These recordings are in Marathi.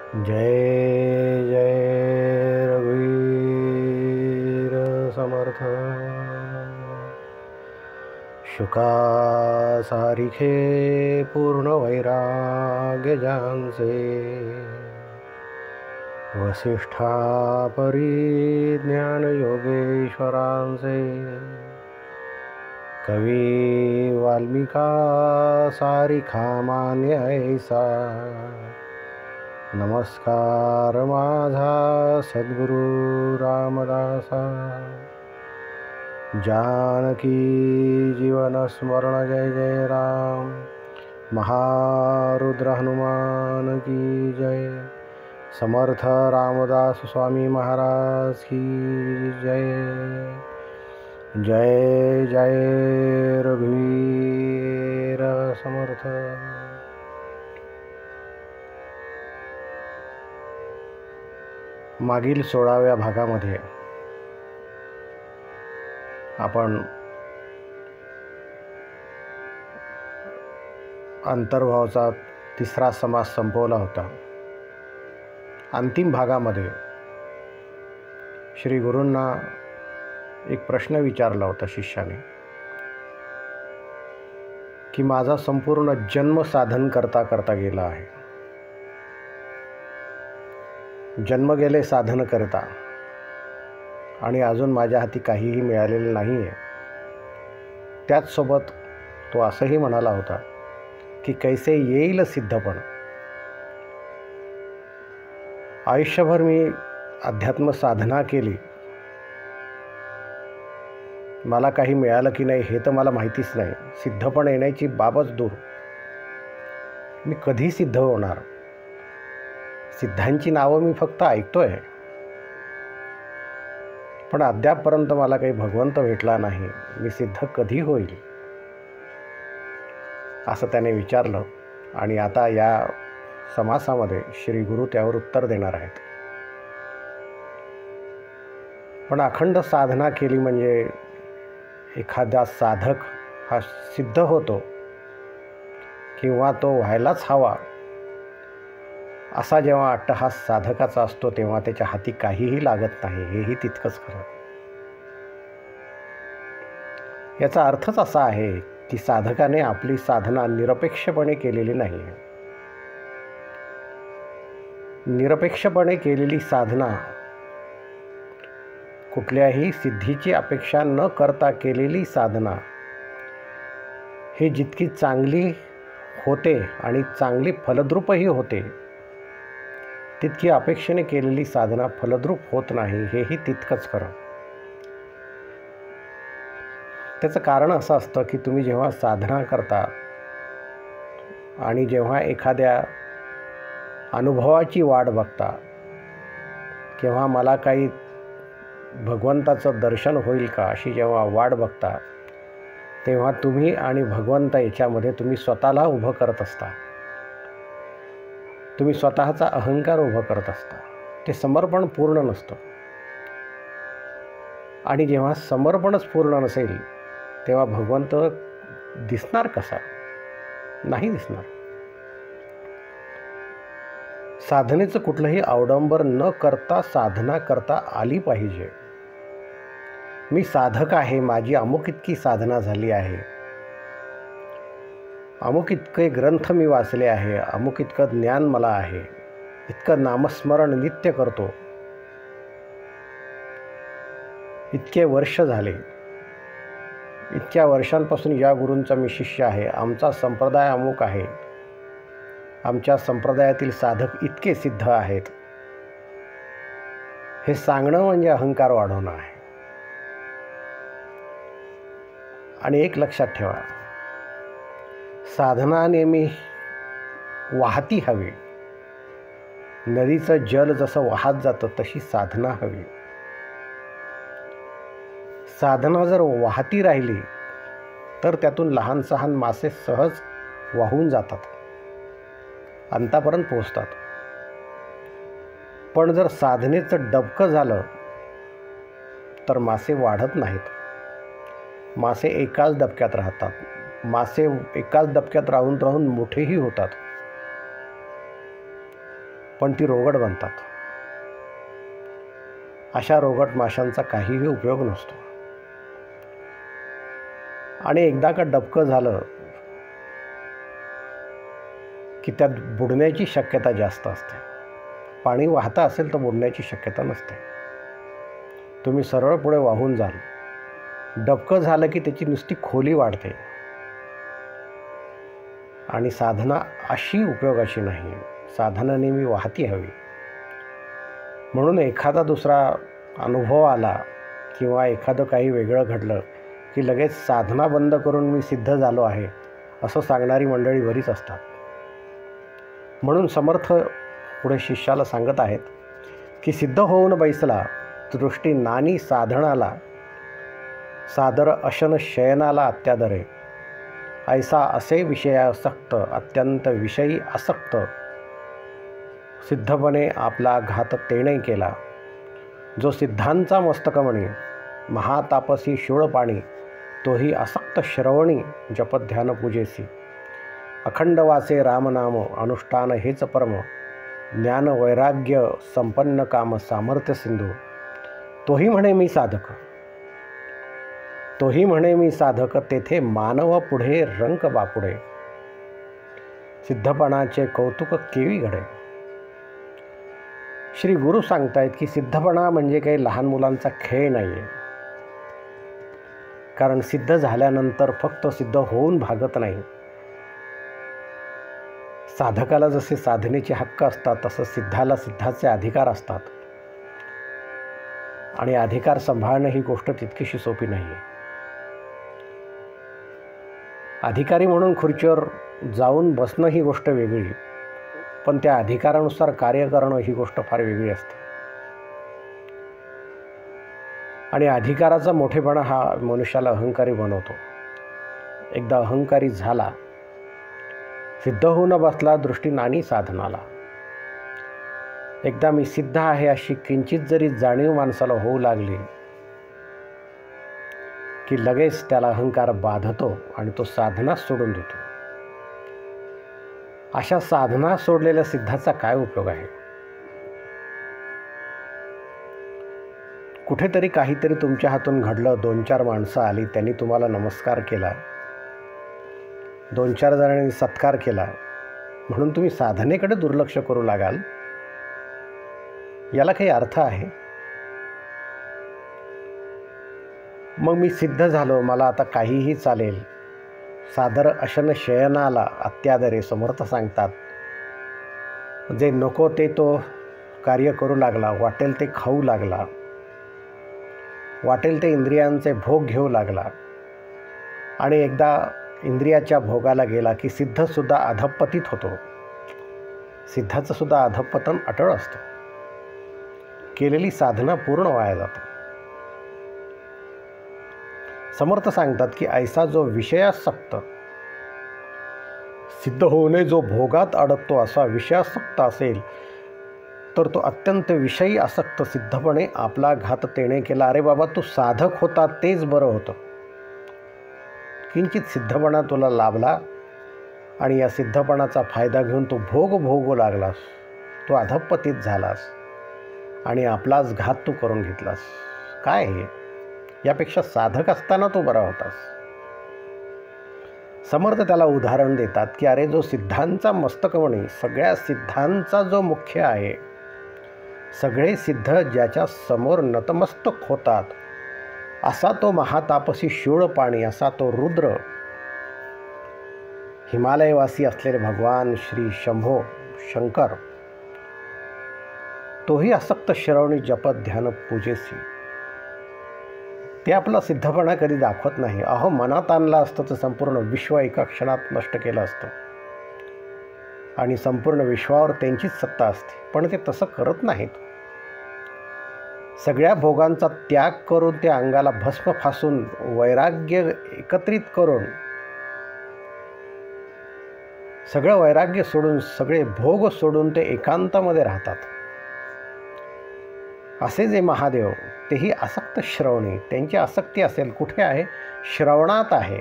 जय जय रघुवीर समर्थ। शुका सारिखे पूर्ण वैराग्य जानसे, वसिष्ठा परी ज्ञान योगेश्वरांचे। कवी वाल्मिका सारिखा मान्य ऐसा, नमस्कार माझा सद्गुरु रामदासा। जानकी जीवन स्मरण जय जय राम, महारुद्र हनुमान की जय। समर्थ रामदास स्वामी महाराज की जय। जय जय रघुवीर समर्थ। मागील 16व्या भागामध्ये आपण अंतर्भावाचा तिसरा समास संपवला होता। अंतिम भागामध्ये श्री गुरूंना एक प्रश्न विचारला होता शिष्याने की माझा संपूर्ण जन्म साधन करता करता गेला आहे, जन्म गेले साधन करता आणि अजून माझ्या हाती काहीही मिळालेलं नाही आहे। त्याचसोबत तो असंही म्हणाला होता की कैसे येईल सिद्धपण। आयुष्यभर मी अध्यात्म साधना केली, मला काही मिळालं की नाही हे तर मला माहितीच नाही। सिद्धपण येण्याची बाबच दूर, मी कधी सिद्ध होणार? सिद्धांची नावं मी फक्त ऐकतोय, पण अद्यापपर्यंत मला काही भगवंत भेटला नाही। मी सिद्ध कधी होईल असं त्याने विचारलं। आणि आता या समासामध्ये श्री गुरु त्यावर उत्तर देणार आहेत। पण अखंड साधना केली म्हणजे एखादा साधक हा सिद्ध होतो किंवा तो व्हायलाच हवा असा जेव्हा अट्टहास साधकाचा असतो तेव्हा त्याच्या हाती काहीही लागत नाही, हेही तितकंच खरं। याचा अर्थच असा आहे की साधकाने आपली साधना निरपेक्षपणे केलेली नाही। निरपेक्षपणे केलेली साधना, कुठल्याही सिद्धीची अपेक्षा न करता केलेली साधना ही जितकी चांगली होते आणि चांगली फलद्रूपही होते, तितकी अपेक्षेने केलेली साधना फलद्रूप होत नाही, हेही तितकंच खरं। त्याचं कारण असं असतं की तुम्ही जेव्हा साधना करता आणि जेव्हा एखाद्या अनुभवाची वाट बघता, केव्हा मला काही भगवंताचं दर्शन होईल का अशी जेव्हा वाट बघता, तेव्हा तुम्ही आणि भगवंत याच्यामध्ये तुम्ही स्वतःला उभं करत असता, तुम्ही स्वतःचा अहंकार उभं करत असता। ते समर्पण पूर्ण नसतं। आणि जेव्हा समर्पणच पूर्ण नसेल तेव्हा भगवंत दिसणार कसा? नाही दिसणार। साधनेचं कुठलंही अवडंबर न करता साधना करता आली पाहिजे। मी साधक आहे, माझी अमुक इतकी साधना झाली आहे, अमुक इतके ग्रंथ मी वाचले आहे, अमुक इतकं ज्ञान मला आहे, इतकं नामस्मरण नित्य करतो, इतके वर्ष झाले, इतक्या वर्षांपासून या गुरूंचा मी शिष्य आहे, आमचा संप्रदाय अमुक आहे, आमच्या संप्रदायातील साधक इतके सिद्ध आहेत, हे सांगणं म्हणजे अहंकार वाढवणं आहे। आणि एक लक्षात ठेवा, साधना नेहमी वाहती हवी। नदीचं जल जसं वाहत जातं तशी साधना हवी। साधना जर वाहती राहिली तर त्यातून लहान सहान मासे सहज वाहून जातात, अंतापर्यंत पोहोचतात। पण जर साधनेचं डबकं झालं तर मासे वाढत नाहीत, मासे एकाच डबक्यात राहतात, मासे एकाच डबक्यात राहून राहून मोठेही होतात। पण ती रोगट बनतात. अशा रोगट माशांचा काहीही उपयोग नसतो. आणि एकदा का डबकं झालं की त्यात बुडण्याची शक्यता जास्त असते. पाणी वाहतं असेल तर बुडण्याची शक्यता नसते. तुम्ही सरळ पुढे वाहून जाल. डबकं झालं की त्याची नुसती खोली वाढते. आणि साधना अशी उपयोगाची नाही. साधना नेहमी वाहती हवी. म्हणून एखादा दुसरा अनुभव आला किंवा एखादं काही वेगळं घडलं की लगेच साधना बंद करून मी सिद्ध झालो आहे असं सांगणारी मंडळी बरीच असतात. म्हणून समर्थ पुढे शिष्याला सांगत आहेत की सिद्ध होऊन बैसला दृष्टी नानी साधनाला, सादर अशन शयनाला अत्यादरे, ऐसा असे विषयासक्त अत्यंत विषयी आसक्त, सिद्धपणे आपला घात तेणे केला. जो सिद्धांचा मस्तकमणी महातापसी शूळपाणी, तोही आसक्त श्रवणी जपध्यान पूजेसी. अखंड वाचे रामनाम अनुष्ठान हेच परम, ज्ञान वैराग्य संपन्न काम सामर्थ्य सिंधू. तोही म्हणे मी साधक, तोही म्हणे मी साधक, तेथे मानव पुढे रंक बापुढे. सिद्धपणाचे कौतुक केवी घडे. श्री गुरु सांगतायत की सिद्धपणा म्हणजे काही लहान मुलांचा खेळ नाही आहे. कारण सिद्ध झाल्यानंतर फक्त सिद्ध होऊन भागत नाही. साधकाला जसे साधनेचे हक्क असतात तसं सिद्धाला सिद्धाचे अधिकार असतात. आणि अधिकार सांभाळणं ही गोष्ट तितकीशी सोपी नाही आहे. अधिकारी म्हणून खुर्चीवर जाऊन बसणं ही गोष्ट वेगळी, पण त्या अधिकारानुसार कार्य करणं ही गोष्ट फार वेगळी असते. आणि अधिकाराचा मोठेपणा हा मनुष्याला अहंकारी बनवतो. एकदा अहंकारी झाला, सिद्ध होऊन बसला दृष्टी नानी साधनाला. एकदा मी सिद्ध आहे अशी किंचित जरी जाणीव माणसाला होऊ लागली की लगेच त्याला अहंकार बाधतो आणि तो साधनाच सोडून देतो. अशा साधना सोडलेल्या सिद्धाचा काय उपयोग आहे? कुठेतरी काहीतरी तुमच्या हातून घडलं, 2-4 माणसं आली, त्यांनी तुम्हाला नमस्कार केला, 2-4 जणांनी सत्कार केला, म्हणून तुम्ही साधनेकडे दुर्लक्ष करू लागाल, याला काही अर्थ आहे? मग मी सिद्ध झालो, मला आता काहीही चालेल, सादर अशन शयनाला अत्यादरे, समर्थ सांगतात. जे नको ते तो कार्य करू लागला, वाटेल ते खाऊ लागला, वाटेल ते इंद्रियांचे भोग घेऊ लागला. आणि एकदा इंद्रियाच्या भोगाला गेला की सिद्धसुद्धा अधपतित होतो. सिद्धाचं सुद्धा अधपतन अटळ असतं. केलेली साधना पूर्ण वाया जाते. समर्थ सांगतात की ऐसा जो विषयासक्त, सिद्ध होऊने जो भोगात अडकतो असा विषयासक्त असेल तर तो अत्यंत विषयी आसक्त, सिद्धपणे आपला घात तेणे केला. अरे बाबा, तू साधक होता तेच बरं होतं. किंचित सिद्धपणा तुला लाभला आणि या सिद्धपणाचा फायदा घेऊन तू भोगू लागलास, तू अधपतित झालास आणि आपलाच घात तू करून घेतलास. काय हे? यापेक्षा साधक असताना तू बरा होतास. समर्थ त्याला उदाहरण देतात की अरे, जो सिद्धांचा मस्तकमणी, सगळ्या सिद्धांचा जो मुख्य आहे, सगळे सिद्ध ज्याच्या समोर नतमस्तक होतात, असा तो महातापसी शूळपाणी, असा तो रुद्र, हिमालयवासी असलेले भगवान श्री शंभो शंकर, तोही आसक्त श्रवणी जपत ध्यान पूजेसी. ते आपला सिद्धपणा कधी दाखवत नाही. अहो, मनात आणलं असतं तर संपूर्ण विश्व एका क्षणात नष्ट केलं असतं आणि संपूर्ण विश्वावर त्यांचीच सत्ता असते. पण ते तसं करत नाहीत. सगळ्या भोगांचा त्याग करून, त्या अंगाला भस्म फासून, वैराग्य एकत्रित करून, सगळं वैराग्य सोडून, सगळे भोग सोडून ते एकांतामध्ये राहतात. असे जे महादेव, तेही आसक्त श्रवणी. त्यांची आसक्ती असेल कुठे आहे? श्रवणात आहे.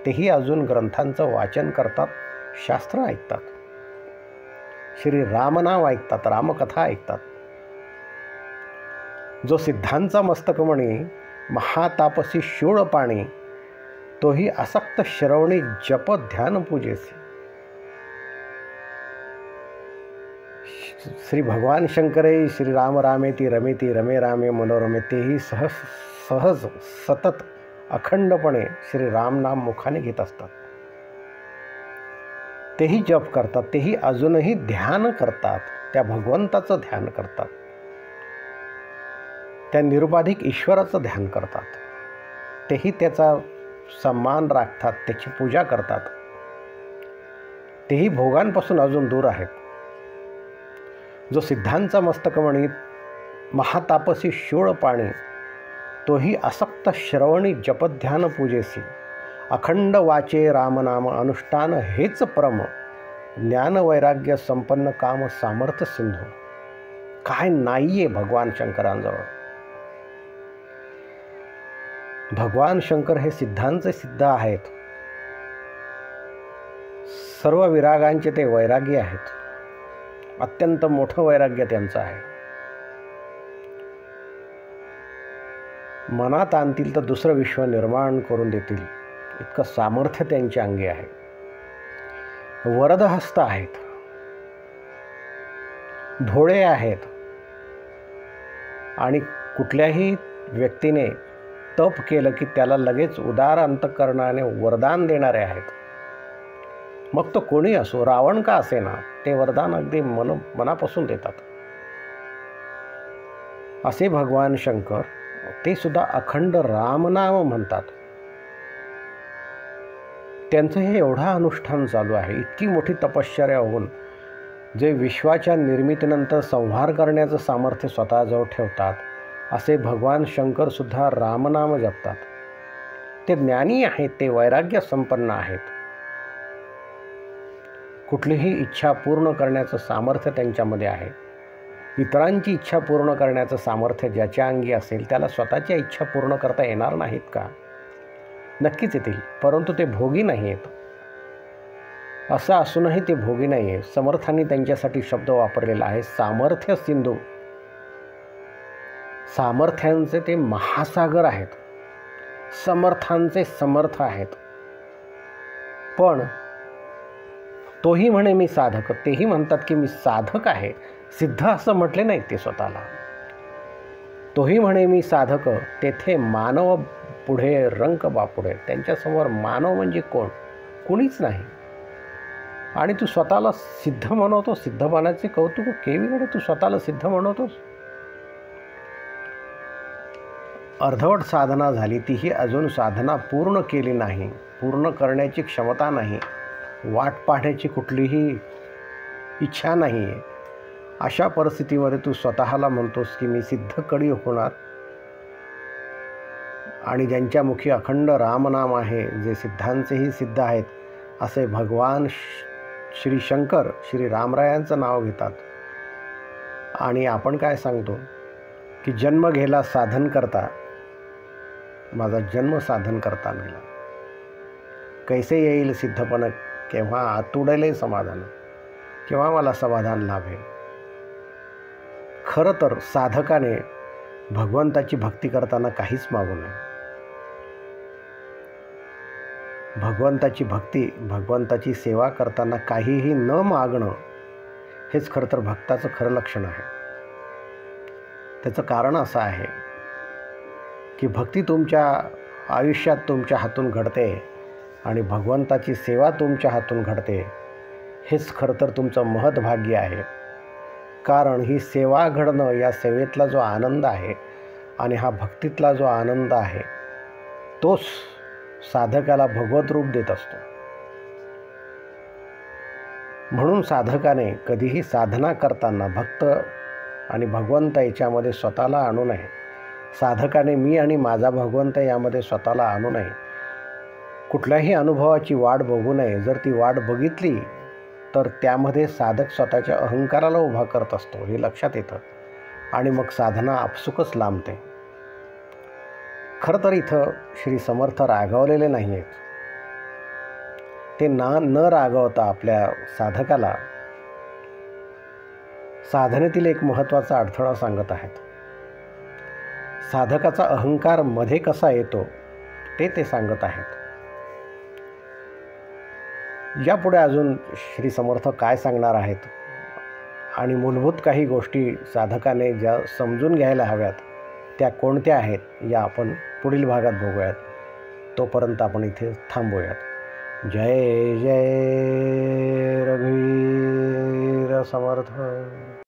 तेही अजून ग्रंथांचं वाचन करतात, शास्त्र ऐकतात. श्री रामनाम ऐकतात, रामकथा ऐकतात. जो सिद्धांचा मस्तकमणी महातापसी शूळ पाणी, तोही आसक्त श्रवणी जप ध्यान पूजेसी. श्री भगवान शंकरे श्री राम रामेती रमेती रमे रामे मनोरमे, तेही सहज सतत अखंडपणे श्री रामनाम मुखाने घेत असतात. तेही जप करतात, तेही अजूनही ध्यान करतात, त्या भगवंताचं ध्यान करतात, त्या निरुपाधिक ईश्वराचं ध्यान करतात. तेही त्याचा सन्मान राखतात, त्याची पूजा करतात. तेही भोगांपासून अजून दूर आहेत. जो सिद्धांचा मस्तकमणी महातापसी शूळ पाणी, तोही आसक्त श्रवणी जपध्यान पूजेसी. अखंड वाचे रामनाम अनुष्ठान हेच परम, ज्ञान वैराग्य संपन्न काम सामर्थ्य सिंधू. काय नाहीये भगवान शंकरांजवळ. भगवान शंकर हे सिद्धांचे सिद्ध आहेत. सर्व विरागांचे ते वैरागी आहेत. अत्यंत मोठं वैराग्य त्यांचं आहे. मनात आणतील तर दुसरं विश्व निर्माण करून देतील इतकं सामर्थ्य त्यांच्या अंगी आहे. वरदहस्त आहेत, भोळे आहेत आणि कुठल्याही व्यक्तीने तप केलं की त्याला लगेच उदार अंतःकरणाने वरदान देणारे आहेत. मग तो कोणी असो, रावण का असेना, ते वरदान अगदी मनापासून देतात. असे भगवान शंकर ते सुद्धा अखंड रामनाम म्हणतात. त्यांचं हे एवढं अनुष्ठान चालू आहे, इतकी मोठी तपश्चर्या होऊन जे विश्वाच्या निर्मितीनंतर संहार करण्याचं सामर्थ्य स्वतःजवळ ठेवतात, असे भगवान शंकर सुद्धा रामनाम जपतात. ते ज्ञानी आहेत, ते वैराग्य संपन्न आहेत. कुठलीही इच्छा पूर्ण करण्याचं सामर्थ्य त्यांच्यामध्ये आहे. इतरांची इच्छा पूर्ण करण्याचं सामर्थ्य ज्याच्या अंगी असेल त्याला स्वतःच्या इच्छा पूर्ण करता येणार नाहीत का? नक्कीच येतील, परंतु ते भोगी नाही आहेत. असं असूनही ते भोगी नाही आहे. समर्थांनी त्यांच्यासाठी शब्द वापरलेला आहे, सामर्थ्य सिंधू. सामर्थ्यांचे ते महासागर आहेत, समर्थांचे समर्थ आहेत. पण तोही म्हणे मी साधक, तेही म्हणतात की मी साधक आहे. सिद्ध असं म्हटले नाहीत ते स्वतःला. तोही म्हणे मी साधक, तेथे मानव पुढे रंक बापुढे. त्यांच्यासमोर मानव म्हणजे कोण? कुणीच नाही. आणि तू स्वतःला सिद्ध म्हणवतो. सिद्धपणाचे कौतुक केवीकडे तू स्वतःला सिद्ध म्हणवतोस. अर्धवट साधना झाली, तीही अजून साधना पूर्ण केली नाही, पूर्ण करण्याची क्षमता नाही, वाट पाहण्याची कुठलीही इच्छा नाही आहे. अशा परिस्थितीमध्ये तू स्वतःला म्हणतोस की मी सिद्ध कधी होणार. आणि ज्यांच्या मुखी अखंड रामनाम आहे, जे सिद्धांचेही सिद्ध आहेत, असे भगवान श्री शंकर श्री रामरायांचं नाव घेतात. आणि आपण काय सांगतो की जन्म गेला साधन करता, माझा जन्म साधन करता नेला. कैसे येईल सिद्धपण, केव्हा आतुडले समाधान, केव्हा मला समाधान लाभेल. खरं तर साधकाने भगवंताची भक्ती करताना काहीच मागू नये. भगवंताची भक्ती, भगवंताची सेवा करताना काहीही न मागणं, हेच खरं तर भक्ताचं खरं लक्षण आहे. त्याचं कारण असं आहे की भक्ती तुमच्या आयुष्यात तुमच्या हातून घडते आणि भगवंताची सेवा तुमच्या हातून घडते. हेच खरं तर तुमचं महत्भाग्य आहे. कारण ही सेवा घडणं, या सेवेतला जो आनंद आहे आणि हा भक्तीतला जो आनंद आहे, तोच साधकाला भगवत रूप देत असतो. म्हणून साधकाने कधीही साधना करताना भक्त आणि भगवंत याच्यामध्ये स्वतःला आणू नये. साधकाने मी आणि माझा भगवंत यामध्ये स्वतःला आणू नये. कुठल्याही अनुभवाची वाट बघू नये. जर ती वाट बघितली तर त्यामध्ये साधक स्वतःच्या अहंकाराला उभा करत असतो, हे लक्षात येतं. आणि मग साधना आपसुकच लांबते. खरं तर इथं श्री समर्थ रागावलेले नाही आहेत. ते न रागवता आपल्या साधकाला साधनेतील एक महत्त्वाचा अडथळा सांगत आहेत. साधकाचा अहंकार मध्ये कसा येतो ते सांगत आहेत. यापुढे अजून श्री समर्थ काय सांगणार आहेत आणि मूलभूत काही गोष्टी साधकाने ज्या समजून घ्यायला हव्यात त्या कोणत्या आहेत या आपण पुढील भागात बघूयात. तोपर्यंत आपण इथे थांबूयात. जय जय रघुवीर समर्थ.